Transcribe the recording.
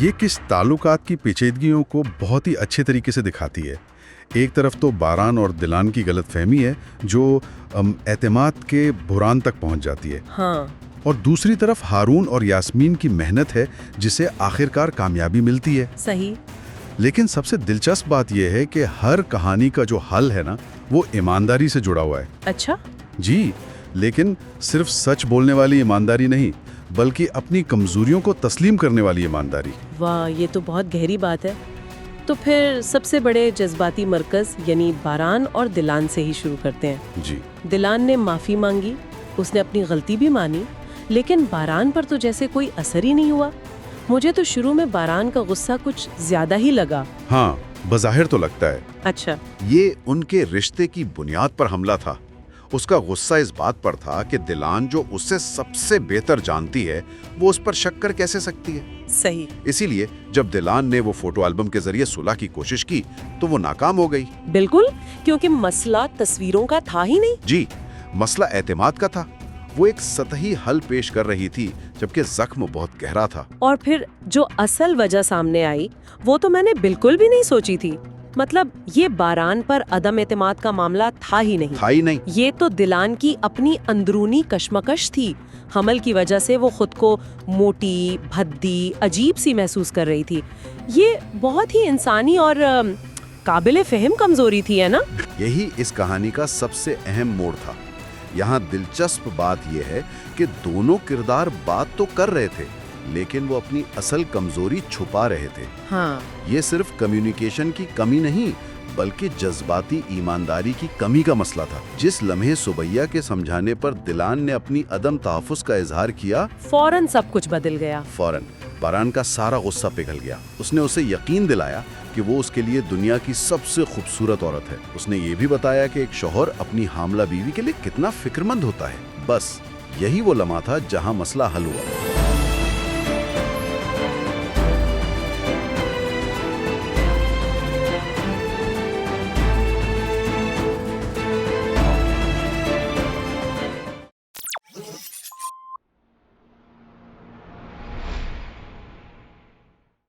ये किस ताल्लुकात की पेचीदगियों को बहुत ही अच्छे तरीके से दिखाती है। एक तरफ तो बारान और दिलान की गलतफहमी है जो एतमाद के बुरान तक पहुंच जाती है। हाँ। और दूसरी तरफ हारून और यास्मीन की मेहनत है जिसे आखिरकार कामयाबी मिलती है। सही। लेकिन सबसे दिलचस्प बात यह है कि हर कहानी का जो हल है ना, वो ईमानदारी से जुड़ा हुआ है। अच्छा। जी, लेकिन सिर्फ सच बोलने वाली ईमानदारी नहीं, बल्कि अपनी कमजोरियों को तस्लीम करने वाली ईमानदारी। वाह, ये तो बहुत गहरी बात है। तो फिर सबसे बड़े जज्बाती मरकज यानी बारान और दिलान से ही शुरू करते हैं। जी। दिलान ने माफी मांगी, उसने अपनी गलती भी मानी, लेकिन बारान पर तो जैसे कोई असर ही नहीं हुआ। मुझे तो शुरू में बारान का गुस्सा कुछ ज्यादा ही लगा। हाँ, बज़ाहिर तो लगता है। अच्छा। ये उनके रिश्ते की बुनियाद पर हमला था। उसका गुस्सा इस बात पर था कि दिलान जो उससे सबसे बेहतर जानती है, वो उस पर शक कर कैसे सकती है। सही। इसीलिए जब दिलान ने वो फोटो एल्बम के जरिए सुलह की कोशिश की तो वो नाकाम हो गई। बिल्कुल, क्योंकि मसला तस्वीरों का था ही नहीं। जी, मसला एतमाद का था। वो एक सतही हल पेश कर रही थी, जबकि जख्म बहुत गहरा था। और फिर जो असल वजह सामने आई, वो तो मैंने बिल्कुल भी नहीं सोची थी। मतलब ये बारान पर अदम एतमाद का मामला था ही नहीं। ये तो दिलान की अपनी अंदरूनी कश्मकश थी। हमल की वजह से वो खुद को मोटी, भद्दी, अजीब सी महसूस कर रही थी। ये बहुत ही इंसानी और काबिले फहम कमजोरी थी, है ना? यही इस कहानी का सबसे अहम मोड़ था। यहाँ दिलचस्प बात यह है कि दोनों किरदार बात तो कर रहे थे, लेकिन वो अपनी असल कमजोरी छुपा रहे थे। हाँ। ये सिर्फ कम्युनिकेशन की कमी नहीं, बल्कि जज्बाती ईमानदारी की कमी का मसला था। जिस लम्हे सुबैया के समझाने पर दिलान ने अपनी अदम तहफ़्फ़ुज़ का इजहार किया, फौरन सब कुछ बदल गया। फौरन बारान का सारा गुस्सा पिघल गया। उसने उसे यकीन दिलाया कि वो उसके लिए दुनिया की सबसे खूबसूरत औरत है। उसने ये भी बताया कि एक शौहर अपनी हामला बीवी के लिए कितना फिक्रमंद होता है। बस यही वो लम्हा था जहां मसला हल हुआ।